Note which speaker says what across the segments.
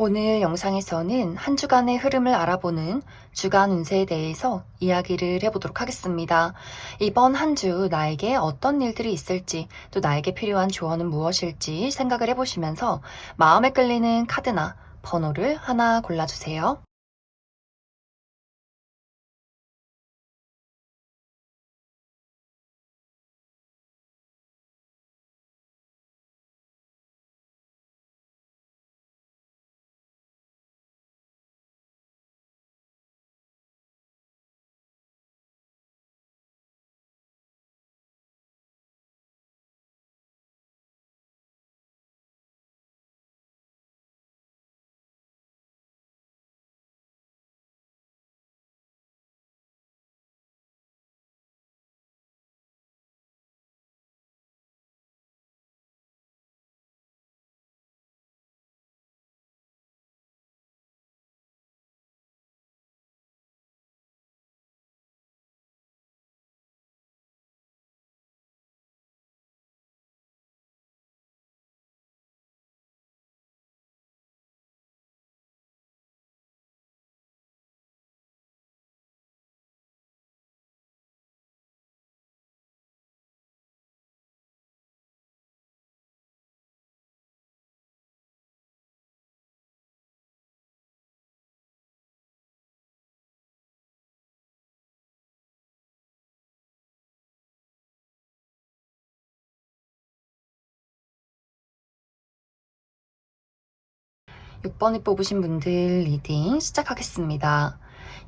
Speaker 1: 오늘 영상에서는 한 주간의 흐름을 알아보는 주간 운세에 대해서 이야기를 해보도록 하겠습니다. 이번 한 주 나에게 어떤 일들이 있을지, 또 나에게 필요한 조언은 무엇일지 생각을 해보시면서 마음에 끌리는 카드나 번호를 하나 골라주세요. 6번을 뽑으신 분들 리딩 시작하겠습니다.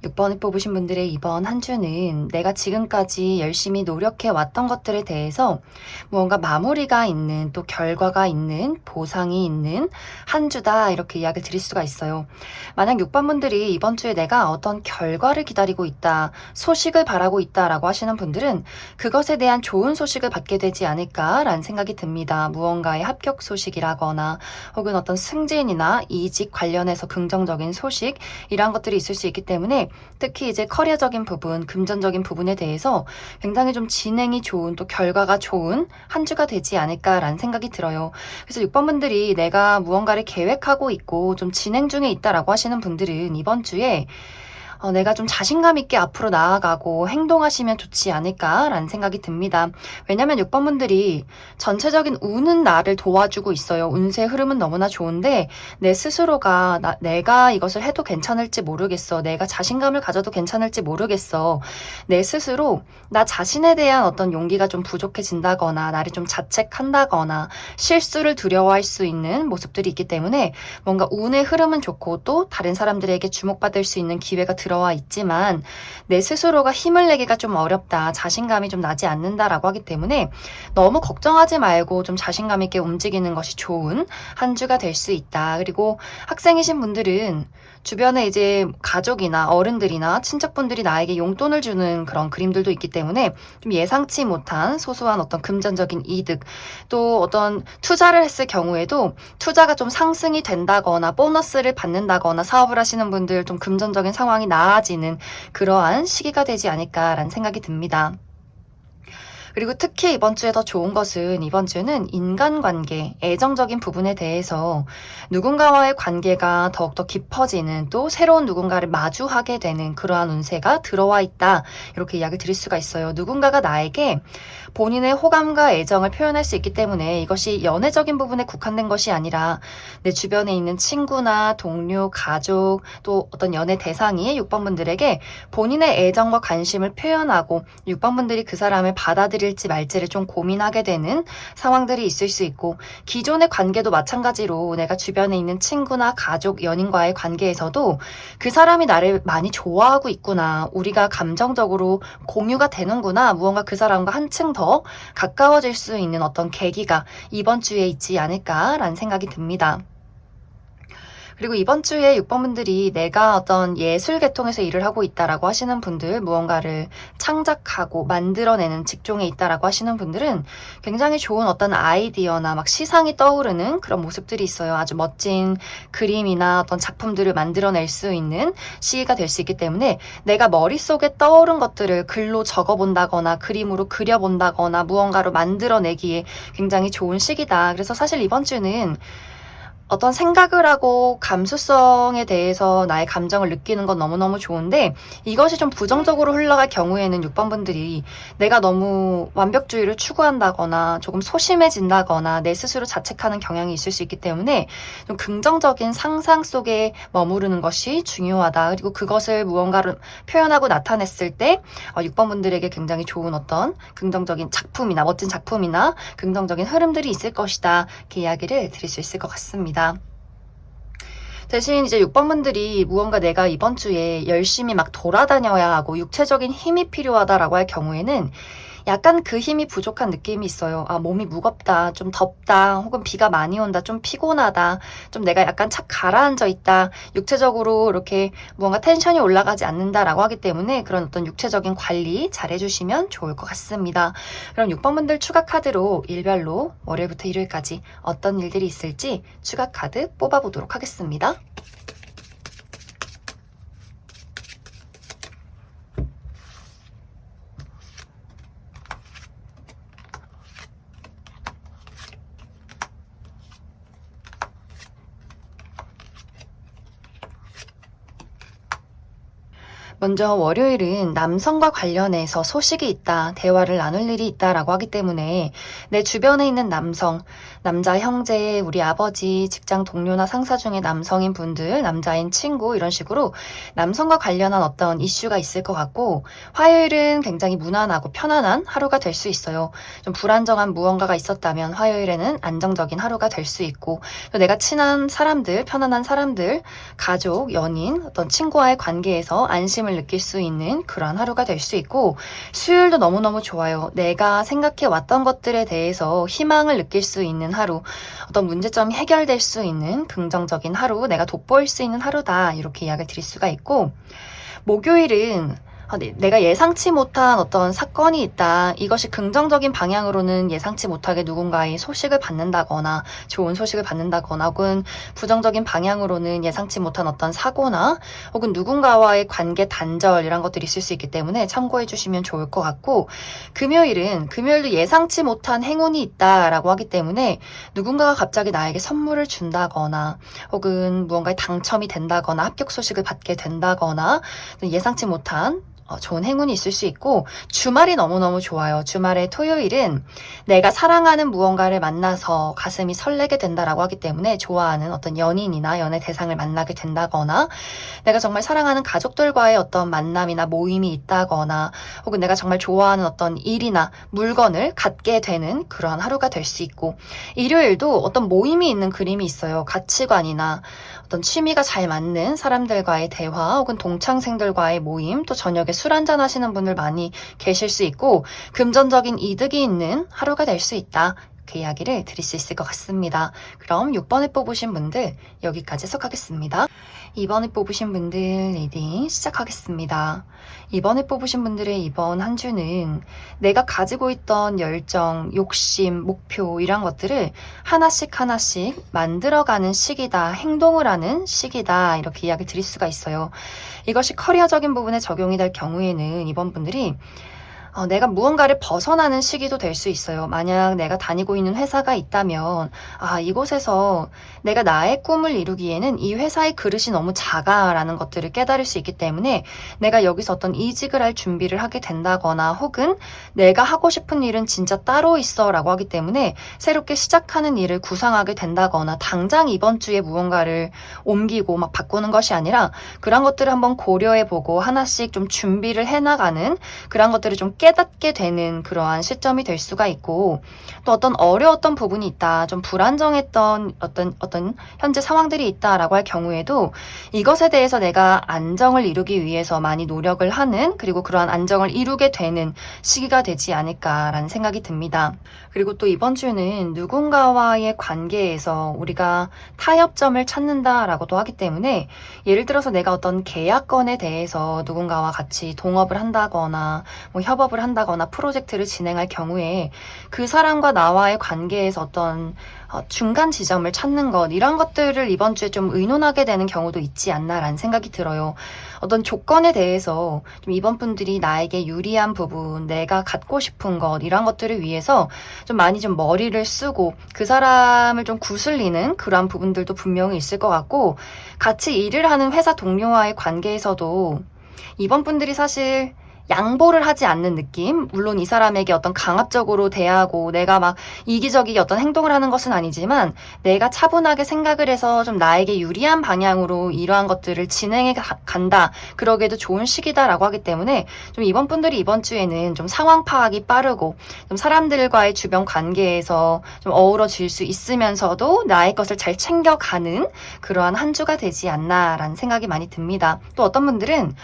Speaker 1: 6번을 뽑으신 분들의 이번 한 주는 내가 지금까지 열심히 노력해 왔던 것들에 대해서 무언가 마무리가 있는, 또 결과가 있는, 보상이 있는 한 주다, 이렇게 이야기를 드릴 수가 있어요. 만약 6번 분들이 이번 주에 내가 어떤 결과를 기다리고 있다, 소식을 바라고 있다라고 하시는 분들은 그것에 대한 좋은 소식을 받게 되지 않을까라는 생각이 듭니다. 무언가의 합격 소식이라거나 혹은 어떤 승진이나 이직 관련해서 긍정적인 소식, 이러한 것들이 있을 수 있기 때문에 특히 이제 커리어적인 부분, 금전적인 부분에 대해서 굉장히 좀 진행이 좋은, 또 결과가 좋은 한 주가 되지 않을까라는 생각이 들어요. 그래서 6번 분들이 내가 무언가를 계획하고 있고 좀 진행 중에 있다라고 하시는 분들은 이번 주에 내가 좀 자신감 있게 앞으로 나아가고 행동하시면 좋지 않을까라는 생각이 듭니다. 왜냐면 6번 분들이 전체적인 운은 나를 도와주고 있어요. 운세 흐름은 너무나 좋은데 내 스스로가 내가 이것을 해도 괜찮을지 모르겠어. 내가 자신감을 가져도 괜찮을지 모르겠어. 내 스스로 나 자신에 대한 어떤 용기가 좀 부족해진다거나 나를 좀 자책한다거나 실수를 두려워할 수 있는 모습들이 있기 때문에 뭔가 운의 흐름은 좋고 또 다른 사람들에게 주목받을 수 있는 기회가 들어와 있지만 내 스스로가 힘을 내기가 좀 어렵다, 자신감이 좀 나지 않는다라고 하기 때문에 너무 걱정하지 말고 좀 자신감 있게 움직이는 것이 좋은 한 주가 될 수 있다. 그리고 학생이신 분들은 주변에 이제 가족이나 어른들이나 친척분들이 나에게 용돈을 주는 그런 그림들도 있기 때문에 좀 예상치 못한 소소한 어떤 금전적인 이득, 또 어떤 투자를 했을 경우에도 투자가 좀 상승이 된다거나 보너스를 받는다거나 사업을 하시는 분들 좀 금전적인 상황이 나아지는 그러한 시기가 되지 않을까라는 생각이 듭니다. 그리고 특히 이번 주에 더 좋은 것은 이번 주는 인간관계, 애정적인 부분에 대해서 누군가와의 관계가 더욱더 깊어지는, 또 새로운 누군가를 마주하게 되는 그러한 운세가 들어와 있다, 이렇게 이야기를 드릴 수가 있어요. 누군가가 나에게 본인의 호감과 애정을 표현할 수 있기 때문에 이것이 연애적인 부분에 국한된 것이 아니라 내 주변에 있는 친구나 동료, 가족, 또 어떤 연애 대상이 6번 분들에게 본인의 애정과 관심을 표현하고 6번 분들이 그 사람을 받아들일지 말지를 좀 고민하게 되는 상황들이 있을 수 있고, 기존의 관계도 마찬가지로 내가 주변에 있는 친구나 가족, 연인과의 관계에서도 그 사람이 나를 많이 좋아하고 있구나, 우리가 감정적으로 공유가 되는구나, 무언가 그 사람과 한층 더 가까워질 수 있는 어떤 계기가 이번 주에 있지 않을까라는 생각이 듭니다. 그리고 이번 주에 6번 분들이 내가 어떤 예술 계통에서 일을 하고 있다라고 하시는 분들, 무언가를 창작하고 만들어내는 직종에 있다라고 하시는 분들은 굉장히 좋은 어떤 아이디어나 막 시상이 떠오르는 그런 모습들이 있어요. 아주 멋진 그림이나 어떤 작품들을 만들어낼 수 있는 시기가 될 수 있기 때문에 내가 머릿속에 떠오른 것들을 글로 적어본다거나 그림으로 그려본다거나 무언가로 만들어내기에 굉장히 좋은 시기다. 그래서 사실 이번 주는 어떤 생각을 하고 감수성에 대해서 나의 감정을 느끼는 건 너무너무 좋은데, 이것이 좀 부정적으로 흘러갈 경우에는 6번 분들이 내가 너무 완벽주의를 추구한다거나 조금 소심해진다거나 내 스스로 자책하는 경향이 있을 수 있기 때문에 좀 긍정적인 상상 속에 머무르는 것이 중요하다. 그리고 그것을 무언가를 표현하고 나타냈을 때 6번 분들에게 굉장히 좋은 어떤 긍정적인 작품이나 멋진 작품이나 긍정적인 흐름들이 있을 것이다. 이렇게 이야기를 드릴 수 있을 것 같습니다. 대신 이제 6번 분들이 무언가 내가 이번 주에 열심히 막 돌아다녀야 하고 육체적인 힘이 필요하다라고 할 경우에는 약간 그 힘이 부족한 느낌이 있어요. 아, 몸이 무겁다, 좀 덥다, 혹은 비가 많이 온다, 좀 피곤하다, 좀 내가 약간 착 가라앉아 있다, 육체적으로 이렇게 무언가 텐션이 올라가지 않는다라고 하기 때문에 그런 어떤 육체적인 관리 잘 해주시면 좋을 것 같습니다. 그럼 6번 분들 추가 카드로 일별로 월요일부터 일요일까지 어떤 일들이 있을지 추가 카드 뽑아보도록 하겠습니다. 먼저 월요일은 남성과 관련해서 소식이 있다, 대화를 나눌 일이 있다라고 하기 때문에 내 주변에 있는 남성, 남자 형제, 우리 아버지, 직장 동료나 상사 중에 남성인 분들, 남자인 친구 이런 식으로 남성과 관련한 어떤 이슈가 있을 것 같고, 화요일은 굉장히 무난하고 편안한 하루가 될 수 있어요. 좀 불안정한 무언가가 있었다면 화요일에는 안정적인 하루가 될 수 있고, 또 내가 친한 사람들, 편안한 사람들, 가족, 연인, 어떤 친구와의 관계에서 안심을 느낄 수 있는 그런 하루가 될 수 있고, 수요일도 너무너무 좋아요. 내가 생각해 왔던 것들에 대해서 희망을 느낄 수 있는 하루, 어떤 문제점이 해결될 수 있는 긍정적인 하루, 내가 돋보일 수 있는 하루다, 이렇게 이야기를 드릴 수가 있고, 목요일은 내가 예상치 못한 어떤 사건이 있다. 이것이 긍정적인 방향으로는 예상치 못하게 누군가의 소식을 받는다거나 좋은 소식을 받는다거나, 혹은 부정적인 방향으로는 예상치 못한 어떤 사고나 혹은 누군가와의 관계 단절 이런 것들이 있을 수 있기 때문에 참고해 주시면 좋을 것 같고, 금요일도 예상치 못한 행운이 있다라고 하기 때문에 누군가가 갑자기 나에게 선물을 준다거나 혹은 무언가에 당첨이 된다거나 합격 소식을 받게 된다거나 예상치 못한 좋은 행운이 있을 수 있고, 주말이 너무너무 좋아요. 주말에 토요일은 내가 사랑하는 무언가를 만나서 가슴이 설레게 된다라고 하기 때문에 좋아하는 어떤 연인이나 연애 대상을 만나게 된다거나, 내가 정말 사랑하는 가족들과의 어떤 만남이나 모임이 있다거나, 혹은 내가 정말 좋아하는 어떤 일이나 물건을 갖게 되는 그런 하루가 될 수 있고, 일요일도 어떤 모임이 있는 그림이 있어요. 가치관이나 어떤 취미가 잘 맞는 사람들과의 대화, 혹은 동창생들과의 모임, 또 저녁에 술 한잔 하시는 분들 많이 계실 수 있고, 금전적인 이득이 있는 하루가 될 수 있다. 그 이야기를 드릴 수 있을 것 같습니다. 그럼 6번을 뽑으신 분들 여기까지 해석하겠습니다. 2번을 뽑으신 분들 리딩 시작하겠습니다. 2번을 뽑으신 분들의 이번 한 주는 내가 가지고 있던 열정, 욕심, 목표 이런 것들을 하나씩 만들어가는 시기다, 행동을 하는 시기다, 이렇게 이야기 드릴 수가 있어요. 이것이 커리어적인 부분에 적용이 될 경우에는 이번 분들이 내가 무언가를 벗어나는 시기도 될 수 있어요. 만약 내가 다니고 있는 회사가 있다면, 이곳에서 내가 나의 꿈을 이루기에는 이 회사의 그릇이 너무 작아라는 것들을 깨달을 수 있기 때문에 내가 여기서 어떤 이직을 할 준비를 하게 된다거나, 혹은 내가 하고 싶은 일은 진짜 따로 있어 라고 하기 때문에 새롭게 시작하는 일을 구상하게 된다거나, 당장 이번 주에 무언가를 옮기고 막 바꾸는 것이 아니라 그런 것들을 한번 고려해보고 하나씩 좀 준비를 해나가는, 그런 것들을 좀 깨닫게 되는 그러한 시점이 될 수가 있고, 또 어떤 어려웠던 부분이 있다, 좀 불안정했던 어떤 현재 상황들이 있다라고 할 경우에도 이것에 대해서 내가 안정을 이루기 위해서 많이 노력을 하는, 그리고 그러한 안정을 이루게 되는 시기가 되지 않을까라는 생각이 듭니다. 그리고 또 이번 주는 누군가와의 관계에서 우리가 타협점을 찾는다라고도 하기 때문에, 예를 들어서 내가 어떤 계약건에 대해서 누군가와 같이 동업을 한다거나 뭐 협업을 사업을 한다거나 프로젝트를 진행할 경우에 그 사람과 나와의 관계에서 어떤 중간 지점을 찾는 것, 이런 것들을 이번 주에 좀 의논하게 되는 경우도 있지 않나라는 생각이 들어요. 어떤 조건에 대해서 좀 이번 분들이 나에게 유리한 부분, 내가 갖고 싶은 것, 이런 것들을 위해서 좀 많이 좀 머리를 쓰고 그 사람을 좀 구슬리는 그러한 부분들도 분명히 있을 것 같고, 같이 일을 하는 회사 동료와의 관계에서도 이번 분들이 사실 양보를 하지 않는 느낌? 물론 이 사람에게 어떤 강압적으로 대하고 내가 막 이기적이게 어떤 행동을 하는 것은 아니지만, 내가 차분하게 생각을 해서 좀 나에게 유리한 방향으로 이러한 것들을 진행해 간다. 그러기에도 좋은 시기다라고 하기 때문에 좀 이번 분들이 이번 주에는 좀 상황 파악이 빠르고 좀 사람들과의 주변 관계에서 좀 어우러질 수 있으면서도 나의 것을 잘 챙겨가는 그러한 한 주가 되지 않나라는 생각이 많이 듭니다. 또 어떤 분들은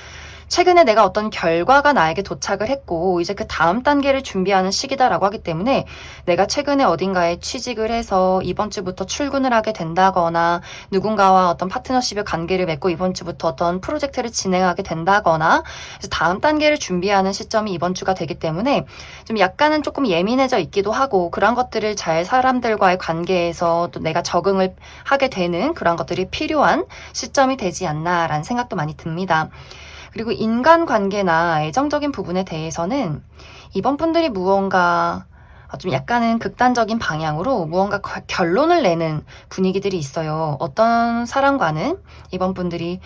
Speaker 1: 최근에 내가 어떤 결과가 나에게 도착을 했고 이제 그 다음 단계를 준비하는 시기다라고 하기 때문에, 내가 최근에 어딘가에 취직을 해서 이번 주부터 출근을 하게 된다거나 누군가와 어떤 파트너십의 관계를 맺고 이번 주부터 어떤 프로젝트를 진행하게 된다거나 그래서 다음 단계를 준비하는 시점이 이번 주가 되기 때문에 좀 약간은 조금 예민해져 있기도 하고, 그런 것들을 잘 사람들과의 관계에서 또 내가 적응을 하게 되는 그런 것들이 필요한 시점이 되지 않나라는 생각도 많이 듭니다. 그리고 인간관계나 애정적인 부분에 대해서는 이번 분들이 무언가 좀 약간은 극단적인 방향으로 무언가 결론을 내는 분위기들이 있어요. 어떤 사람과는 이번 분들이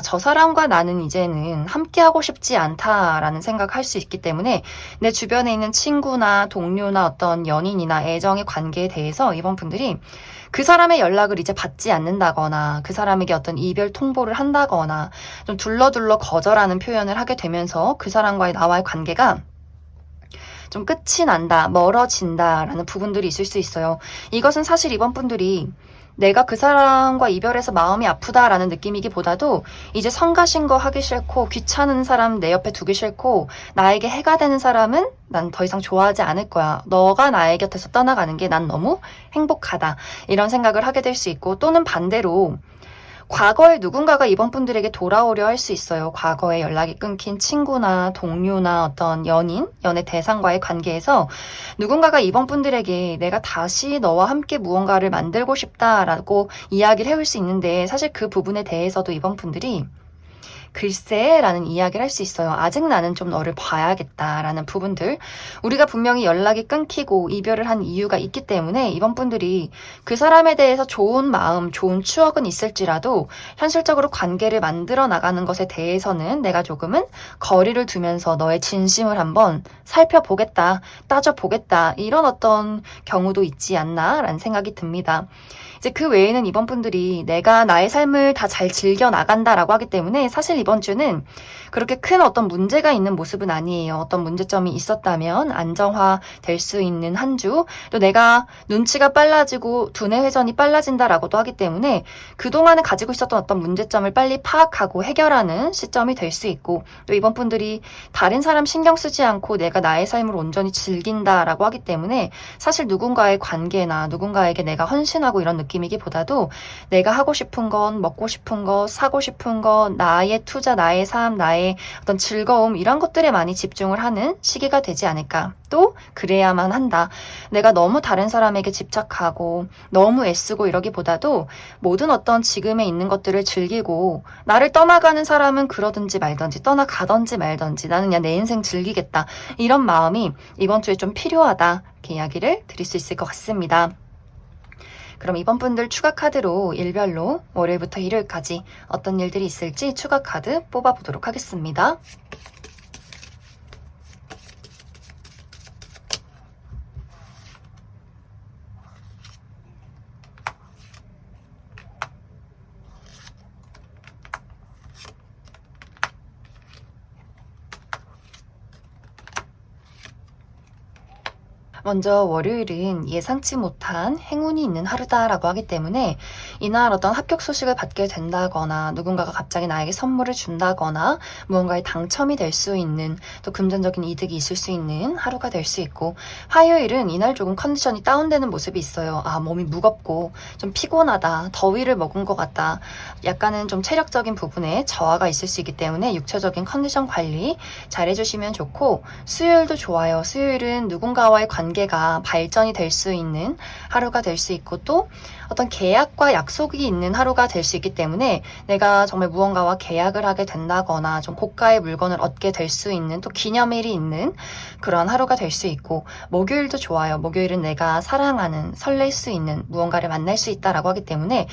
Speaker 1: 저 사람과 나는 이제는 함께하고 싶지 않다라는 생각할 수 있기 때문에 내 주변에 있는 친구나 동료나 어떤 연인이나 애정의 관계에 대해서 이번 분들이 그 사람의 연락을 이제 받지 않는다거나 그 사람에게 어떤 이별 통보를 한다거나 좀 둘러둘러 거절하는 표현을 하게 되면서 그 사람과의 나와의 관계가 좀 끝이 난다, 멀어진다라는 부분들이 있을 수 있어요. 이것은 사실 이번 분들이 내가 그 사람과 이별해서 마음이 아프다라는 느낌이기보다도 이제 성가신 거 하기 싫고 귀찮은 사람 내 옆에 두기 싫고 나에게 해가 되는 사람은 난 더 이상 좋아하지 않을 거야. 너가 나의 곁에서 떠나가는 게 난 너무 행복하다. 이런 생각을 하게 될 수 있고, 또는 반대로 과거에 누군가가 이번 분들에게 돌아오려 할 수 있어요. 과거에 연락이 끊긴 친구나 동료나 어떤 연인, 연애 대상과의 관계에서 누군가가 이번 분들에게 내가 다시 너와 함께 무언가를 만들고 싶다라고 이야기를 해올 수 있는데, 사실 그 부분에 대해서도 이번 분들이 글쎄 라는 이야기를 할 수 있어요. 아직 나는 좀 너를 봐야겠다라는 부분들. 우리가 분명히 연락이 끊기고 이별을 한 이유가 있기 때문에 이번 분들이 그 사람에 대해서 좋은 마음, 좋은 추억은 있을지라도 현실적으로 관계를 만들어 나가는 것에 대해서는 내가 조금은 거리를 두면서 너의 진심을 한번 살펴보겠다, 따져보겠다, 이런 어떤 경우도 있지 않나라는 생각이 듭니다. 이제 그 외에는 이번 분들이 내가 나의 삶을 다 잘 즐겨 나간다라고 하기 때문에 사실 이번 주는 그렇게 큰 어떤 문제가 있는 모습은 아니에요. 어떤 문제점이 있었다면 안정화 될 수 있는 한 주, 또 내가 눈치가 빨라지고 두뇌 회전이 빨라진다라고도 하기 때문에 그동안에 가지고 있었던 어떤 문제점을 빨리 파악하고 해결하는 시점이 될 수 있고, 또 이번 분들이 다른 사람 신경 쓰지 않고 내가 나의 삶을 온전히 즐긴다라고 하기 때문에 사실 누군가의 관계나 누군가에게 내가 헌신하고 이런 느낌이기보다도 내가 하고 싶은 건, 먹고 싶은 것, 사고 싶은 것, 나의 투자, 나의 삶, 나의 어떤 즐거움, 이런 것들에 많이 집중을 하는 시기가 되지 않을까. 또 그래야만 한다. 내가 너무 다른 사람에게 집착하고 너무 애쓰고 이러기보다도 모든 어떤 지금에 있는 것들을 즐기고, 나를 떠나가는 사람은 그러든지 말든지 떠나가든지 말든지 나는 그냥 내 인생 즐기겠다, 이런 마음이 이번 주에 좀 필요하다, 이렇게 이야기를 드릴 수 있을 것 같습니다. 그럼 이번 분들 추가 카드로 일별로 월요일부터 일요일까지 어떤 일들이 있을지 추가 카드 뽑아보도록 하겠습니다. 먼저 월요일은 예상치 못한 행운이 있는 하루다라고 하기 때문에 이날 어떤 합격 소식을 받게 된다거나 누군가가 갑자기 나에게 선물을 준다거나 무언가에 당첨이 될 수 있는 또 금전적인 이득이 있을 수 있는 하루가 될 수 있고, 화요일은 이날 조금 컨디션이 다운되는 모습이 있어요. 몸이 무겁고 좀 피곤하다, 더위를 먹은 것 같다, 약간은 좀 체력적인 부분에 저하가 있을 수 있기 때문에 육체적인 컨디션 관리 잘 해주시면 좋고, 수요일도 좋아요. 수요일은 누군가와의 관계가 발전이 될 수 있는 하루가 될 수 있고, 또 어떤 계약과 약속이 있는 하루가 될 수 있기 때문에 내가 정말 무언가와 계약을 하게 된다거나 좀 고가의 물건을 얻게 될 수 있는 또 기념일이 있는 그런 하루가 될 수 있고, 목요일도 좋아요. 목요일은 내가 사랑하는, 설렐 수 있는 무언가를 만날 수 있다라고 하기 때문에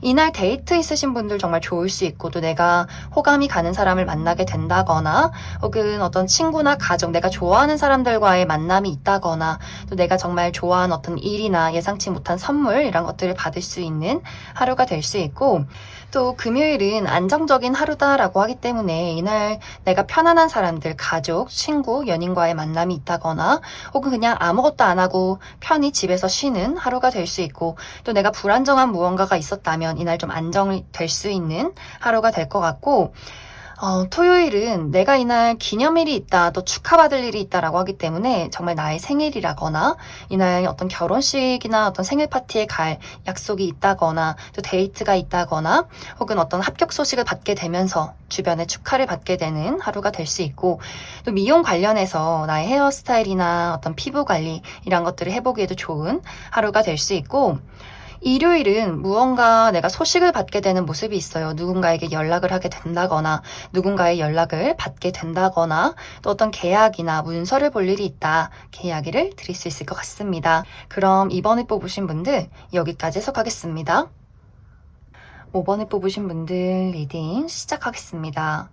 Speaker 1: 이날 데이트 있으신 분들 정말 좋을 수 있고, 또 내가 호감이 가는 사람을 만나게 된다거나 혹은 어떤 친구나 가족, 내가 좋아하는 사람들과의 만남이 있다거나 또 내가 정말 좋아하는 어떤 일이나 예상치 못한 선물, 이런 것들을 받을 수 있는 하루가 될 수 있고, 또 금요일은 안정적인 하루다라고 하기 때문에 이날 내가 편안한 사람들, 가족, 친구, 연인과의 만남이 있다거나 혹은 그냥 아무것도 안 하고 편히 집에서 쉬는 하루가 될 수 있고, 또 내가 불안정한 무언가가 있었다면 이날 좀 안정이 될 수 있는 하루가 될 것 같고, 토요일은 내가 이날 기념일이 있다, 또 축하받을 일이 있다라고 하기 때문에 정말 나의 생일이라거나 이날 어떤 결혼식이나 어떤 생일 파티에 갈 약속이 있다거나 또 데이트가 있다거나 혹은 어떤 합격 소식을 받게 되면서 주변에 축하를 받게 되는 하루가 될 수 있고, 또 미용 관련해서 나의 헤어스타일이나 어떤 피부 관리 이런 것들을 해보기에도 좋은 하루가 될 수 있고, 일요일은 무언가 내가 소식을 받게 되는 모습이 있어요. 누군가에게 연락을 하게 된다거나 누군가의 연락을 받게 된다거나 또 어떤 계약이나 문서를 볼 일이 있다, 이렇게 이야기를 드릴 수 있을 것 같습니다. 그럼 2번을 뽑으신 분들 여기까지 해석하겠습니다. 5번을 뽑으신 분들 리딩 시작하겠습니다.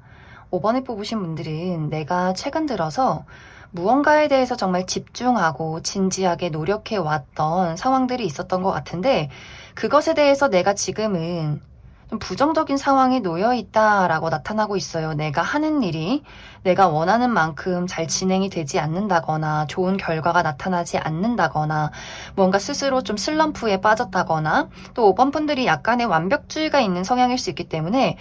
Speaker 1: 5번을 뽑으신 분들은 내가 최근 들어서 무언가에 대해서 정말 집중하고 진지하게 노력해 왔던 상황들이 있었던 것 같은데, 그것에 대해서 내가 지금은 좀 부정적인 상황에 놓여 있다라고 나타나고 있어요. 내가 하는 일이 내가 원하는 만큼 잘 진행이 되지 않는다거나 좋은 결과가 나타나지 않는다거나 뭔가 스스로 좀 슬럼프에 빠졌다거나, 또 5번 분들이 약간의 완벽주의가 있는 성향일 수 있기 때문에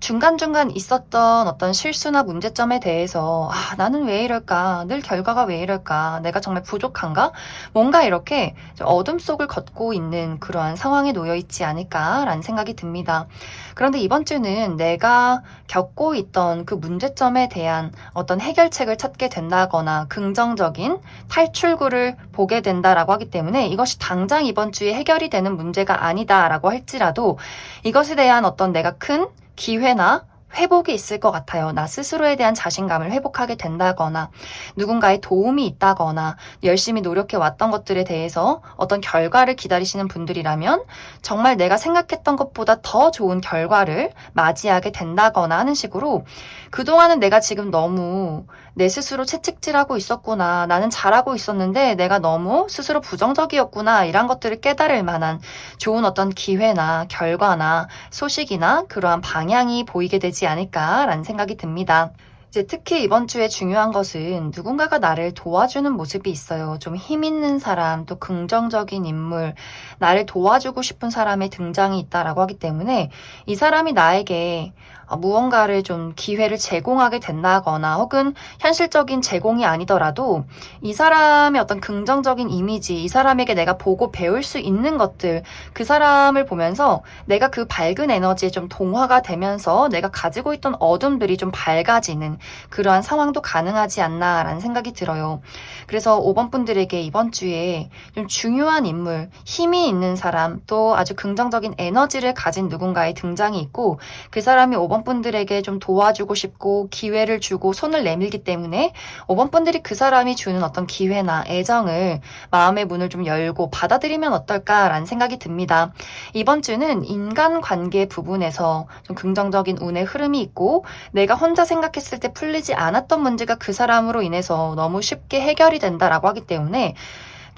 Speaker 1: 중간중간 있었던 어떤 실수나 문제점에 대해서 나는 왜 이럴까? 늘 결과가 왜 이럴까? 내가 정말 부족한가? 뭔가 이렇게 좀 어둠 속을 걷고 있는 그러한 상황에 놓여 있지 않을까라는 생각이 듭니다. 그런데 이번 주는 내가 겪고 있던 그 문제점에 대한 어떤 해결책을 찾게 된다거나 긍정적인 탈출구를 보게 된다라고 하기 때문에 이것이 당장 이번 주에 해결이 되는 문제가 아니다라고 할지라도 이것에 대한 어떤 내가 큰 기회나 회복이 있을 것 같아요. 나 스스로에 대한 자신감을 회복하게 된다거나 누군가의 도움이 있다거나 열심히 노력해 왔던 것들에 대해서 어떤 결과를 기다리시는 분들이라면 정말 내가 생각했던 것보다 더 좋은 결과를 맞이하게 된다거나 하는 식으로, 그동안은 내가 지금 너무 내 스스로 채찍질하고 있었구나, 나는 잘하고 있었는데 내가 너무 스스로 부정적이었구나, 이런 것들을 깨달을 만한 좋은 어떤 기회나 결과나 소식이나 그러한 방향이 보이게 되지 않을까라는 생각이 듭니다. 이제 특히 이번 주에 중요한 것은 누군가가 나를 도와주는 모습이 있어요. 좀 힘 있는 사람, 또 긍정적인 인물, 나를 도와주고 싶은 사람의 등장이 있다라고 하기 때문에 이 사람이 나에게 무언가를 좀 기회를 제공하게 된다거나 혹은 현실적인 제공이 아니더라도 이 사람의 어떤 긍정적인 이미지, 이 사람에게 내가 보고 배울 수 있는 것들, 그 사람을 보면서 내가 그 밝은 에너지에 좀 동화가 되면서 내가 가지고 있던 어둠들이 좀 밝아지는 그러한 상황도 가능하지 않나라는 생각이 들어요. 그래서 5번 분들에게 이번 주에 좀 중요한 인물, 힘이 있는 사람, 또 아주 긍정적인 에너지를 가진 누군가의 등장이 있고, 그 사람이 5번 분들에게 좀 도와주고 싶고 기회를 주고 손을 내밀기 때문에 5번 분들이 그 사람이 주는 어떤 기회나 애정을, 마음의 문을 좀 열고 받아들이면 어떨까라는 생각이 듭니다. 이번 주는 인간관계 부분에서 좀 긍정적인 운의 흐름이 있고, 내가 혼자 생각했을 때 풀리지 않았던 문제가 그 사람으로 인해서 너무 쉽게 해결이 된다라고 하기 때문에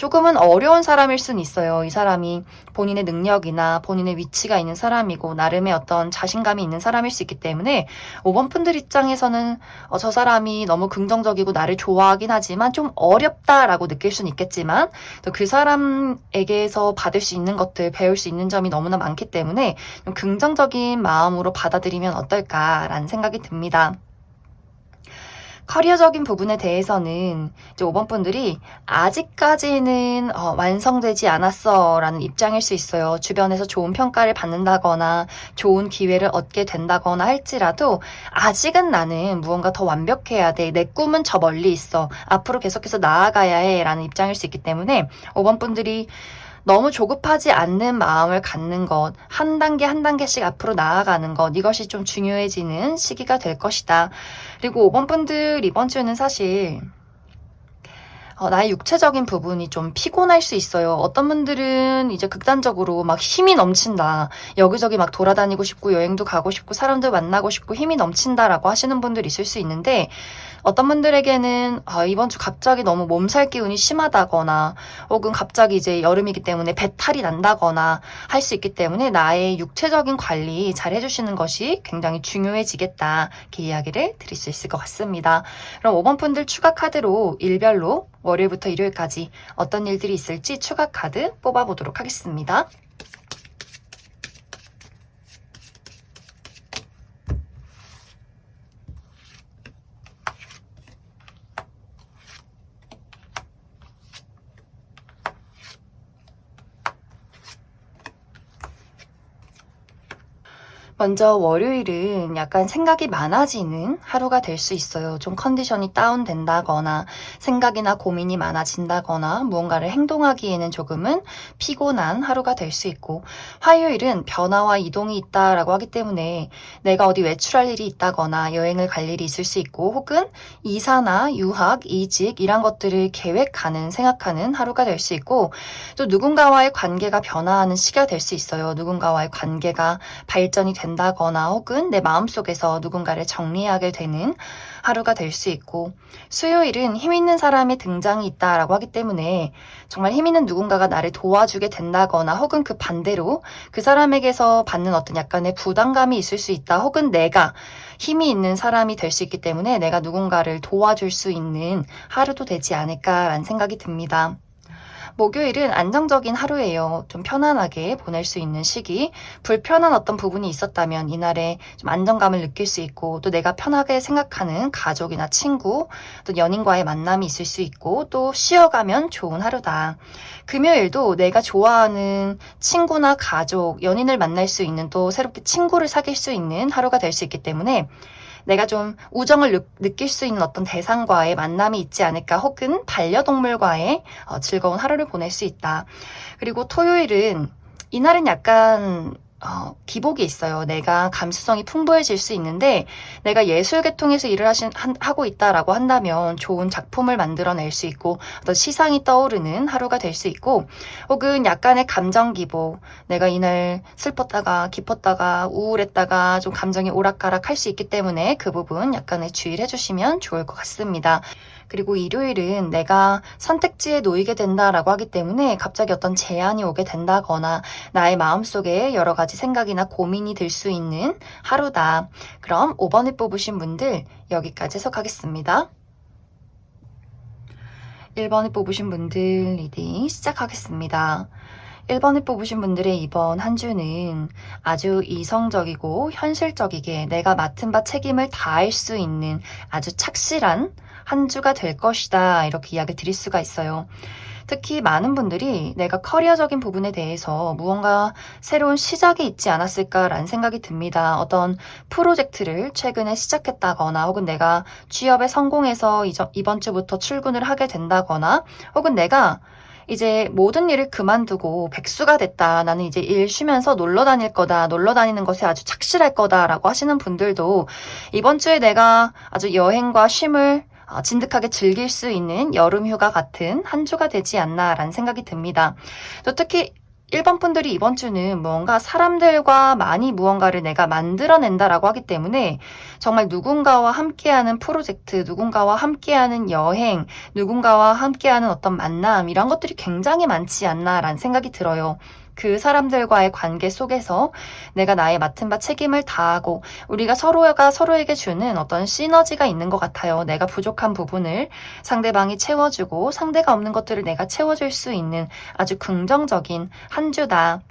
Speaker 1: 조금은 어려운 사람일 순 있어요. 이 사람이 본인의 능력이나 본인의 위치가 있는 사람이고 나름의 어떤 자신감이 있는 사람일 수 있기 때문에 5번 분들 입장에서는 저 사람이 너무 긍정적이고 나를 좋아하긴 하지만 좀 어렵다라고 느낄 수는 있겠지만 또 그 사람에게서 받을 수 있는 것들, 배울 수 있는 점이 너무나 많기 때문에 좀 긍정적인 마음으로 받아들이면 어떨까라는 생각이 듭니다. 커리어적인 부분에 대해서는 이제 5번 분들이 아직까지는 완성되지 않았어 라는 입장일 수 있어요. 주변에서 좋은 평가를 받는다거나 좋은 기회를 얻게 된다거나 할지라도 아직은 나는 무언가 더 완벽해야 돼. 내 꿈은 저 멀리 있어. 앞으로 계속해서 나아가야 해 라는 입장일 수 있기 때문에 5번 분들이 너무 조급하지 않는 마음을 갖는 것, 한 단계 한 단계씩 앞으로 나아가는 것, 이것이 좀 중요해지는 시기가 될 것이다. 그리고 5번 분들 이번 주는 사실 나의 육체적인 부분이 좀 피곤할 수 있어요. 어떤 분들은 이제 극단적으로 막 힘이 넘친다. 여기저기 막 돌아다니고 싶고 여행도 가고 싶고 사람들 만나고 싶고 힘이 넘친다라고 하시는 분들 있을 수 있는데 어떤 분들에게는 이번 주 갑자기 너무 몸살 기운이 심하다거나 혹은 갑자기 이제 여름이기 때문에 배탈이 난다거나 할 수 있기 때문에 나의 육체적인 관리 잘 해주시는 것이 굉장히 중요해지겠다. 이렇게 이야기를 드릴 수 있을 것 같습니다. 그럼 5번 분들 추가 카드로 일별로 월요일부터 일요일까지 어떤 일들이 있을지 추가 카드 뽑아보도록 하겠습니다. 먼저 월요일은 약간 생각이 많아지는 하루가 될 수 있어요. 좀 컨디션이 다운된다거나 생각이나 고민이 많아진다거나 무언가를 행동하기에는 조금은 피곤한 하루가 될 수 있고 화요일은 변화와 이동이 있다라고 하기 때문에 내가 어디 외출할 일이 있다거나 여행을 갈 일이 있을 수 있고 혹은 이사나 유학, 이직 이런 것들을 계획하는 생각하는 하루가 될 수 있고 또 누군가와의 관계가 변화하는 시기가 될 수 있어요. 누군가와의 관계가 발전이 된다거나 혹은 내 마음속에서 누군가를 정리하게 되는 하루가 될 수 있고 수요일은 힘 있는 사람의 등장이 있다라고 하기 때문에 정말 힘 있는 누군가가 나를 도와주게 된다거나 혹은 그 반대로 그 사람에게서 받는 어떤 약간의 부담감이 있을 수 있다 혹은 내가 힘이 있는 사람이 될 수 있기 때문에 내가 누군가를 도와줄 수 있는 하루도 되지 않을까라는 생각이 듭니다. 목요일은 안정적인 하루예요. 좀 편안하게 보낼 수 있는 시기. 불편한 어떤 부분이 있었다면 이날에 좀 안정감을 느낄 수 있고 또 내가 편하게 생각하는 가족이나 친구 또 연인과의 만남이 있을 수 있고 또 쉬어가면 좋은 하루다. 금요일도 내가 좋아하는 친구나 가족, 연인을 만날 수 있는 또 새롭게 친구를 사귈 수 있는 하루가 될 수 있기 때문에 내가 좀 우정을 느낄 수 있는 어떤 대상과의 만남이 있지 않을까 혹은 반려동물과의 즐거운 하루를 보낼 수 있다. 그리고 토요일은 이날은 약간 기복이 있어요. 내가 감수성이 풍부해질 수 있는데 내가 예술 계통에서 일을 하고 있다라고 한다면 좋은 작품을 만들어낼 수 있고 어떤 시상이 떠오르는 하루가 될 수 있고 혹은 약간의 감정 기복 내가 이날 슬펐다가 기뻤다가 우울했다가 좀 감정이 오락가락 할 수 있기 때문에 그 부분 약간의 주의를 해주시면 좋을 것 같습니다. 그리고 일요일은 내가 선택지에 놓이게 된다라고 하기 때문에 갑자기 어떤 제안이 오게 된다거나 나의 마음속에 여러 가지 생각이나 고민이 들 수 있는 하루다. 그럼 5번을 뽑으신 분들 여기까지 해석하겠습니다. 1번을 뽑으신 분들 리딩 시작하겠습니다. 1번을 뽑으신 분들의 이번 한 주는 아주 이성적이고 현실적이게 내가 맡은 바 책임을 다할 수 있는 아주 착실한 한 주가 될 것이다. 이렇게 이야기 드릴 수가 있어요. 특히 많은 분들이 내가 커리어적인 부분에 대해서 무언가 새로운 시작이 있지 않았을까라는 생각이 듭니다. 어떤 프로젝트를 최근에 시작했다거나 혹은 내가 취업에 성공해서 이번 주부터 출근을 하게 된다거나 혹은 내가 이제 모든 일을 그만두고 백수가 됐다. 나는 이제 일 쉬면서 놀러 다닐 거다. 놀러 다니는 것에 아주 착실할 거다라고 하시는 분들도 이번 주에 내가 아주 여행과 쉼을 진득하게 즐길 수 있는 여름 휴가 같은 한 주가 되지 않나라는 생각이 듭니다. 또 특히 1번 분들이 이번 주는 무언가 사람들과 많이 무언가를 내가 만들어낸다라고 하기 때문에 정말 누군가와 함께하는 프로젝트, 누군가와 함께하는 여행, 누군가와 함께하는 어떤 만남 이런 것들이 굉장히 많지 않나라는 생각이 들어요. 그 사람들과의 관계 속에서 내가 나의 맡은 바 책임을 다하고 우리가 서로가 서로에게 주는 어떤 시너지가 있는 것 같아요. 내가 부족한 부분을 상대방이 채워주고 상대가 없는 것들을 내가 채워줄 수 있는 아주 긍정적인 한 주다.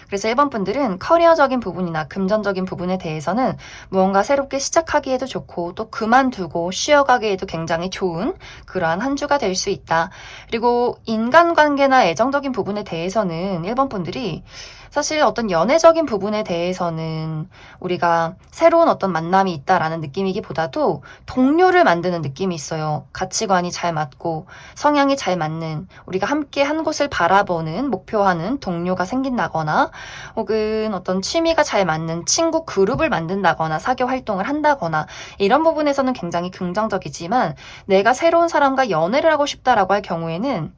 Speaker 1: 그래서 1번 분들은 커리어적인 부분이나 금전적인 부분에 대해서는 무언가 새롭게 시작하기에도 좋고 또 그만두고 쉬어가기에도 굉장히 좋은 그러한 한 주가 될 수 있다. 그리고 인간관계나 애정적인 부분에 대해서는 1번 분들이 사실 어떤 연애적인 부분에 대해서는 우리가 새로운 어떤 만남이 있다라는 느낌이기보다도 동료를 만드는 느낌이 있어요. 가치관이 잘 맞고 성향이 잘 맞는 우리가 함께 한 곳을 바라보는 목표하는 동료가 생긴다거나 혹은 어떤 취미가 잘 맞는 친구 그룹을 만든다거나 사교 활동을 한다거나 이런 부분에서는 굉장히 긍정적이지만 내가 새로운 사람과 연애를 하고 싶다라고 할 경우에는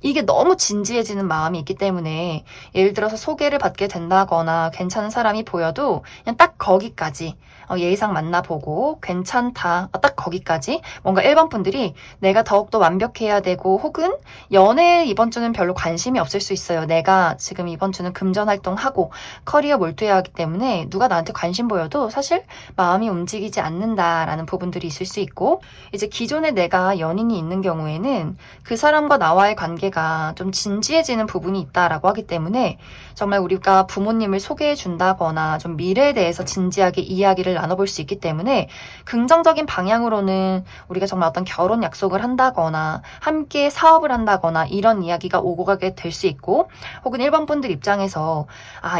Speaker 1: 이게 너무 진지해지는 마음이 있기 때문에 예를 들어서 소개를 받게 된다거나 괜찮은 사람이 보여도 그냥 딱 거기까지 예의상 만나보고 괜찮다 딱 거기까지 뭔가 1번 분들이 내가 더욱더 완벽해야 되고 혹은 연애에 이번 주는 별로 관심이 없을 수 있어요. 내가 지금 이번 주는 금전 활동하고 커리어 몰두해야 하기 때문에 누가 나한테 관심 보여도 사실 마음이 움직이지 않는다라는 부분들이 있을 수 있고 이제 기존에 내가 연인이 있는 경우에는 그 사람과 나와의 관계가 좀 진지해지는 부분이 있다라고 하기 때문에 정말 우리가 부모님을 소개해 준다거나 좀 미래에 대해서 진지하게 이야기를 나눠볼 수 있기 때문에 긍정적인 방향으로는 우리가 정말 어떤 결혼 약속을 한다거나 함께 사업을 한다거나 이런 이야기가 오고 가게 될 수 있고 혹은 1번 분들 입장에서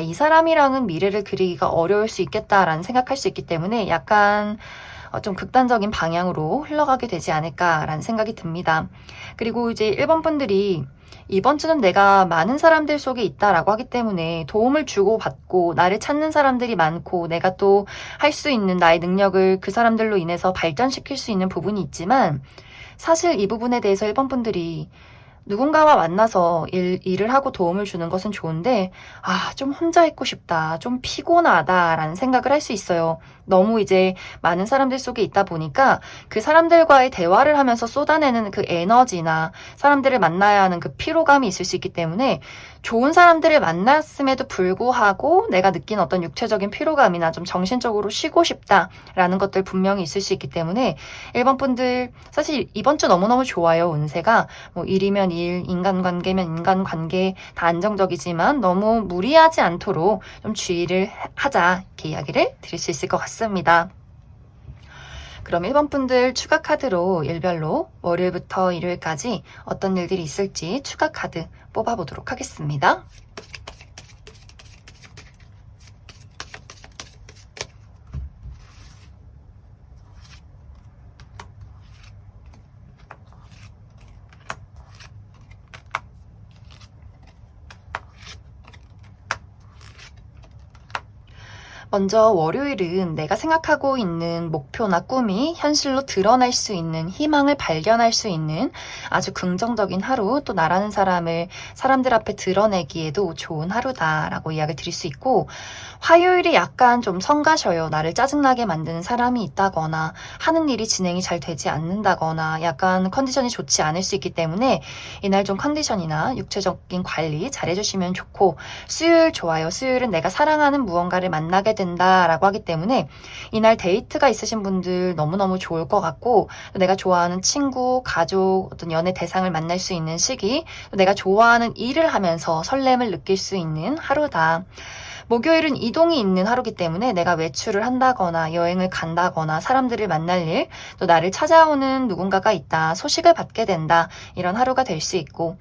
Speaker 1: 이 사람이랑은 미래를 그리기가 어려울 수 있겠다라는 생각할 수 있기 때문에 약간 좀 극단적인 방향으로 흘러가게 되지 않을까라는 생각이 듭니다. 그리고 이제 1번 분들이 이번 주는 내가 많은 사람들 속에 있다라고 하기 때문에 도움을 주고받고 나를 찾는 사람들이 많고 내가 또 할 수 있는 나의 능력을 그 사람들로 인해서 발전시킬 수 있는 부분이 있지만 사실 이 부분에 대해서 1번 분들이 누군가와 만나서 일을 하고 도움을 주는 것은 좋은데, 좀 혼자 있고 싶다, 좀 피곤하다라는 생각을 할 수 있어요. 너무 이제 많은 사람들 속에 있다 보니까 그 사람들과의 대화를 하면서 쏟아내는 그 에너지나 사람들을 만나야 하는 그 피로감이 있을 수 있기 때문에 좋은 사람들을 만났음에도 불구하고 내가 느낀 어떤 육체적인 피로감이나 좀 정신적으로 쉬고 싶다라는 것들 분명히 있을 수 있기 때문에 1번 분들 사실 이번 주 너무너무 좋아요. 운세가 뭐 일이면 일, 인간관계면 인간관계 다 안정적이지만 너무 무리하지 않도록 좀 주의를 하자 이렇게 이야기를 드릴 수 있을 것 같습니다. 그럼 1번 분들 추가 카드로 일별로 월요일부터 일요일까지 어떤 일들이 있을지 추가 카드 뽑아보도록 하겠습니다. 먼저 월요일은 내가 생각하고 있는 목표나 꿈이 현실로 드러날 수 있는 희망을 발견할 수 있는 아주 긍정적인 하루 또 나라는 사람을 사람들 앞에 드러내기에도 좋은 하루다라고 이야기를 드릴 수 있고 화요일이 약간 좀 성가셔요. 나를 짜증나게 만드는 사람이 있다거나 하는 일이 진행이 잘 되지 않는다거나 약간 컨디션이 좋지 않을 수 있기 때문에 이날 좀 컨디션이나 육체적인 관리 잘 해주시면 좋고 수요일 좋아요. 수요일은 내가 사랑하는 무언가를 만나게 된다라고 하기 때문에 이날 데이트가 있으신 분들 너무너무 좋을 것 같고 내가 좋아하는 친구, 가족, 어떤 연애 대상을 만날 수 있는 시기 내가 좋아하는 일을 하면서 설렘을 느낄 수 있는 하루다. 목요일은 이동이 있는 하루기 때문에 내가 외출을 한다거나 여행을 간다거나 사람들을 만날 일, 또 나를 찾아오는 누군가가 있다, 소식을 받게 된다 이런 하루가 될 수 있고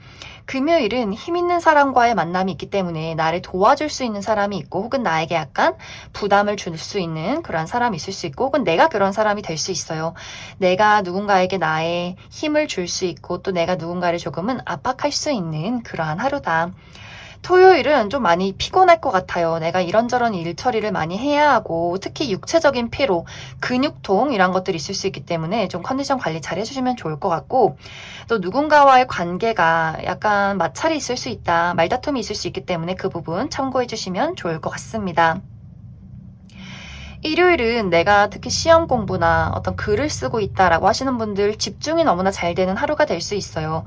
Speaker 1: 금요일은 힘 있는 사람과의 만남이 있기 때문에 나를 도와줄 수 있는 사람이 있고 혹은 나에게 약간 부담을 줄 수 있는 그런 사람이 있을 수 있고 혹은 내가 그런 사람이 될 수 있어요. 내가 누군가에게 나의 힘을 줄 수 있고 또 내가 누군가를 조금은 압박할 수 있는 그러한 하루다. 토요일은 좀 많이 피곤할 것 같아요. 내가 이런저런 일 처리를 많이 해야 하고 특히 육체적인 피로, 근육통 이런 것들이 있을 수 있기 때문에 좀 컨디션 관리 잘 해주시면 좋을 것 같고 또 누군가와의 관계가 약간 마찰이 있을 수 있다, 말다툼이 있을 수 있기 때문에 그 부분 참고해 주시면 좋을 것 같습니다. 일요일은 내가 특히 시험 공부나 어떤 글을 쓰고 있다라고 하시는 분들 집중이 너무나 잘 되는 하루가 될 수 있어요.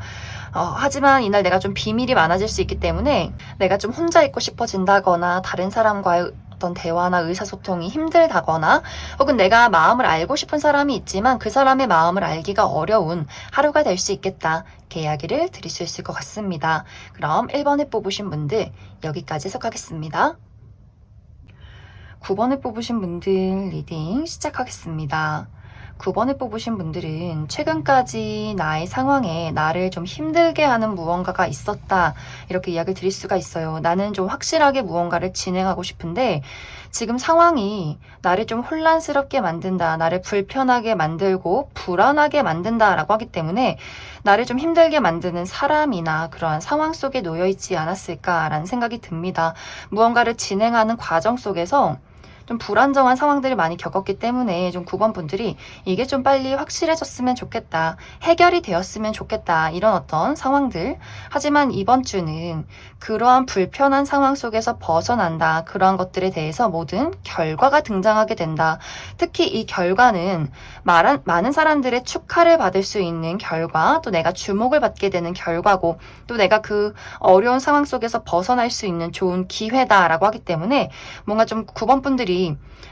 Speaker 1: 하지만 이날 내가 좀 비밀이 많아질 수 있기 때문에 내가 좀 혼자 있고 싶어진다거나 다른 사람과의 어떤 대화나 의사소통이 힘들다거나 혹은 내가 마음을 알고 싶은 사람이 있지만 그 사람의 마음을 알기가 어려운 하루가 될 수 있겠다. 이렇게 이야기를 드릴 수 있을 것 같습니다. 그럼 1번에 뽑으신 분들 여기까지 해석하겠습니다. 9번에 뽑으신 분들 리딩 시작하겠습니다. 9번에 뽑으신 분들은 최근까지 나의 상황에 나를 좀 힘들게 하는 무언가가 있었다. 이렇게 이야기를 드릴 수가 있어요. 나는 좀 확실하게 무언가를 진행하고 싶은데 지금 상황이 나를 좀 혼란스럽게 만든다. 나를 불편하게 만들고 불안하게 만든다라고 하기 때문에 나를 좀 힘들게 만드는 사람이나 그러한 상황 속에 놓여 있지 않았을까라는 생각이 듭니다. 무언가를 진행하는 과정 속에서 좀 불안정한 상황들을 많이 겪었기 때문에 좀 9번 분들이 이게 좀 빨리 확실해졌으면 좋겠다. 해결이 되었으면 좋겠다. 이런 어떤 상황들. 하지만 이번 주는 그러한 불편한 상황 속에서 벗어난다. 그러한 것들에 대해서 모든 결과가 등장하게 된다. 특히 이 결과는 많은 사람들의 축하를 받을 수 있는 결과, 또 내가 주목을 받게 되는 결과고, 또 내가 그 어려운 상황 속에서 벗어날 수 있는 좋은 기회다라고 하기 때문에 뭔가 좀 9번 분들이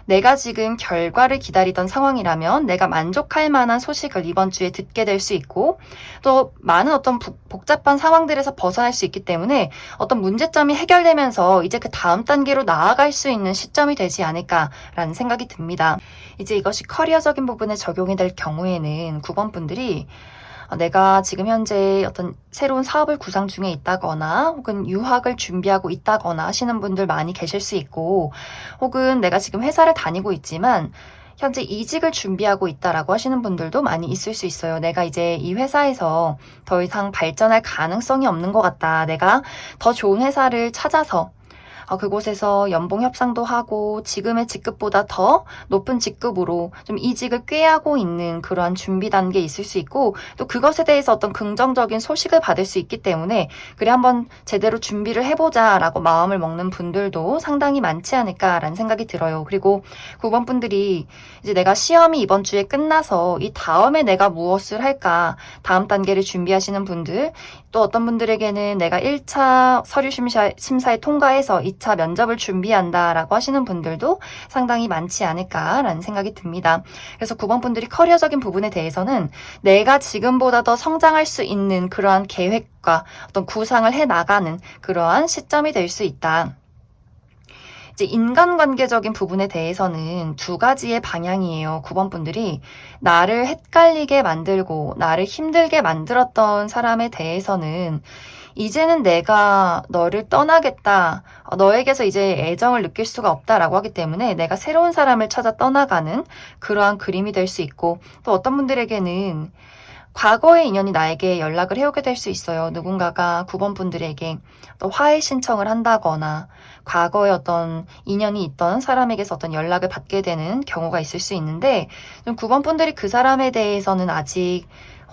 Speaker 1: 내가 지금 결과를 기다리던 상황이라면 내가 만족할 만한 소식을 이번 주에 듣게 될 수 있고 또 많은 어떤 복잡한 상황들에서 벗어날 수 있기 때문에 어떤 문제점이 해결되면서 이제 그 다음 단계로 나아갈 수 있는 시점이 되지 않을까라는 생각이 듭니다. 이제 이것이 커리어적인 부분에 적용이 될 경우에는 9번 분들이 내가 지금 현재 어떤 새로운 사업을 구상 중에 있다거나 혹은 유학을 준비하고 있다거나 하시는 분들 많이 계실 수 있고 혹은 내가 지금 회사를 다니고 있지만 현재 이직을 준비하고 있다라고 하시는 분들도 많이 있을 수 있어요. 내가 이제 이 회사에서 더 이상 발전할 가능성이 없는 것 같다. 내가 더 좋은 회사를 찾아서 그곳에서 연봉 협상도 하고 지금의 직급보다 더 높은 직급으로 좀 이직을 꾀하고 있는 그러한 준비 단계에 있을 수 있고 또 그것에 대해서 어떤 긍정적인 소식을 받을 수 있기 때문에 그래 한번 제대로 준비를 해보자라고 마음을 먹는 분들도 상당히 많지 않을까라는 생각이 들어요. 그리고 9번 분들이 이제 내가 시험이 이번 주에 끝나서 이 다음에 내가 무엇을 할까 다음 단계를 준비하시는 분들 또 어떤 분들에게는 내가 1차 서류 심사에 통과해서 2차 면접을 준비한다라고 하시는 분들도 상당히 많지 않을까라는 생각이 듭니다. 그래서 9번 분들이 커리어적인 부분에 대해서는 내가 지금보다 더 성장할 수 있는 그러한 계획과 어떤 구상을 해나가는 그러한 시점이 될 수 있다. 이제 인간관계적인 부분에 대해서는 두 가지의 방향이에요. 9번 분들이 나를 헷갈리게 만들고 나를 힘들게 만들었던 사람에 대해서는 이제는 내가 너를 떠나겠다. 너에게서 이제 애정을 느낄 수가 없다라고 하기 때문에 내가 새로운 사람을 찾아 떠나가는 그러한 그림이 될 수 있고 또 어떤 분들에게는 과거의 인연이 나에게 연락을 해오게 될 수 있어요. 누군가가 9번 분들에게 또 화해 신청을 한다거나 과거에 어떤 인연이 있던 사람에게서 어떤 연락을 받게 되는 경우가 있을 수 있는데 좀 9번 분들이 그 사람에 대해서는 아직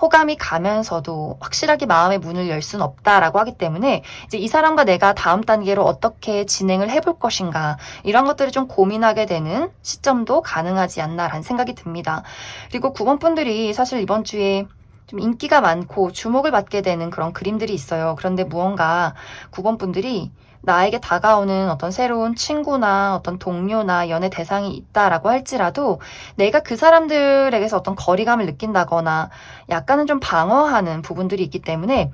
Speaker 1: 호감이 가면서도 확실하게 마음의 문을 열 수는 없다라고 하기 때문에 이제 이 사람과 내가 다음 단계로 어떻게 진행을 해볼 것인가 이런 것들을 좀 고민하게 되는 시점도 가능하지 않나라는 생각이 듭니다. 그리고 9번 분들이 사실 이번 주에 좀 인기가 많고 주목을 받게 되는 그런 그림들이 있어요. 그런데 무언가 9번 분들이 나에게 다가오는 어떤 새로운 친구나 어떤 동료나 연애 대상이 있다라고 할지라도 내가 그 사람들에게서 어떤 거리감을 느낀다거나 약간은 좀 방어하는 부분들이 있기 때문에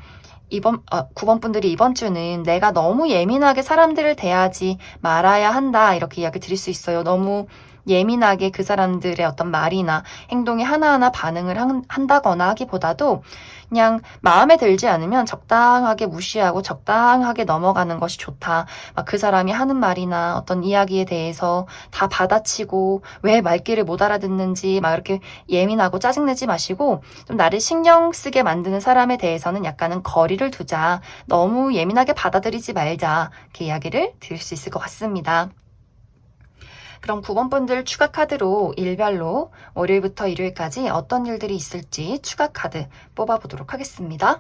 Speaker 1: 9번 분들이 이번 주는 내가 너무 예민하게 사람들을 대하지 말아야 한다 이렇게 이야기 드릴 수 있어요. 너무 예민하게 그 사람들의 어떤 말이나 행동에 하나하나 반응을 한다거나 하기보다도 그냥 마음에 들지 않으면 적당하게 무시하고 적당하게 넘어가는 것이 좋다. 막 그 사람이 하는 말이나 어떤 이야기에 대해서 다 받아치고 왜 말귀를 못 알아듣는지 막 이렇게 예민하고 짜증내지 마시고 좀 나를 신경 쓰게 만드는 사람에 대해서는 약간은 거리를 두자. 너무 예민하게 받아들이지 말자. 이렇게 이야기를 드릴 수 있을 것 같습니다. 그럼 9번 분들 추가 카드로 일별로 월요일부터 일요일까지 어떤 일들이 있을지 추가 카드 뽑아보도록 하겠습니다.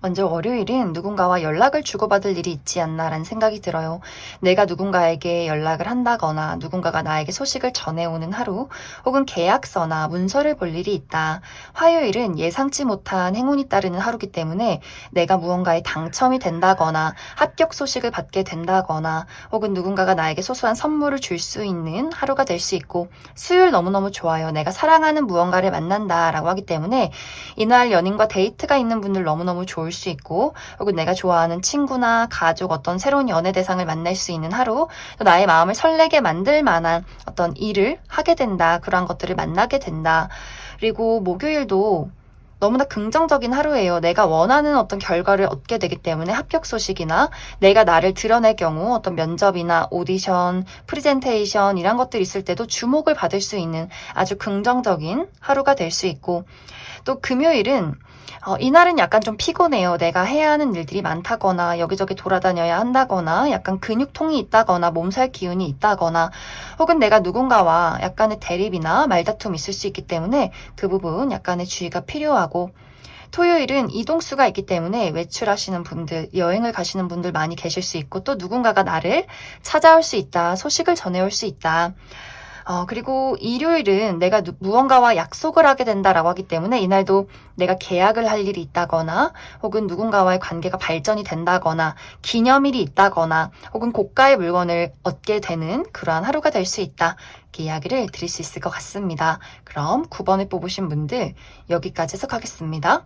Speaker 1: 먼저 월요일은 누군가와 연락을 주고받을 일이 있지 않나라는 생각이 들어요. 내가 누군가에게 연락을 한다거나 누군가가 나에게 소식을 전해오는 하루, 혹은 계약서나 문서를 볼 일이 있다. 화요일은 예상치 못한 행운이 따르는 하루이기 때문에 내가 무언가에 당첨이 된다거나 합격 소식을 받게 된다거나 혹은 누군가가 나에게 소소한 선물을 줄 수 있는 하루가 될 수 있고, 수요일 너무너무 좋아요. 내가 사랑하는 무언가를 만난다라고 하기 때문에 이날 연인과 데이트가 있는 분들 너무너무 좋을 수 있고, 혹은 내가 좋아하는 친구나 가족, 어떤 새로운 연애 대상을 만날 수 있는 하루, 또 나의 마음을 설레게 만들 만한 어떤 일을 하게 된다. 그러한 것들을 만나게 된다. 그리고 목요일도 너무나 긍정적인 하루예요. 내가 원하는 어떤 결과를 얻게 되기 때문에 합격 소식이나 내가 나를 드러낼 경우 어떤 면접이나 오디션, 프리젠테이션 이런 것들이 있을 때도 주목을 받을 수 있는 아주 긍정적인 하루가 될 수 있고, 또 금요일은 이날은 약간 좀 피곤해요. 내가 해야 하는 일들이 많다거나 여기저기 돌아다녀야 한다거나 약간 근육통이 있다거나 몸살 기운이 있다거나 혹은 내가 누군가와 약간의 대립이나 말다툼이 있을 수 있기 때문에 그 부분 약간의 주의가 필요하고, 토요일은 이동수가 있기 때문에 외출하시는 분들, 여행을 가시는 분들 많이 계실 수 있고, 또 누군가가 나를 찾아올 수 있다, 소식을 전해올 수 있다. 그리고 일요일은 내가 무언가와 약속을 하게 된다라고 하기 때문에 이날도 내가 계약을 할 일이 있다거나 혹은 누군가와의 관계가 발전이 된다거나 기념일이 있다거나 혹은 고가의 물건을 얻게 되는 그러한 하루가 될 수 있다. 이렇게 이야기를 드릴 수 있을 것 같습니다. 그럼 9번을 뽑으신 분들 여기까지 해석하겠습니다.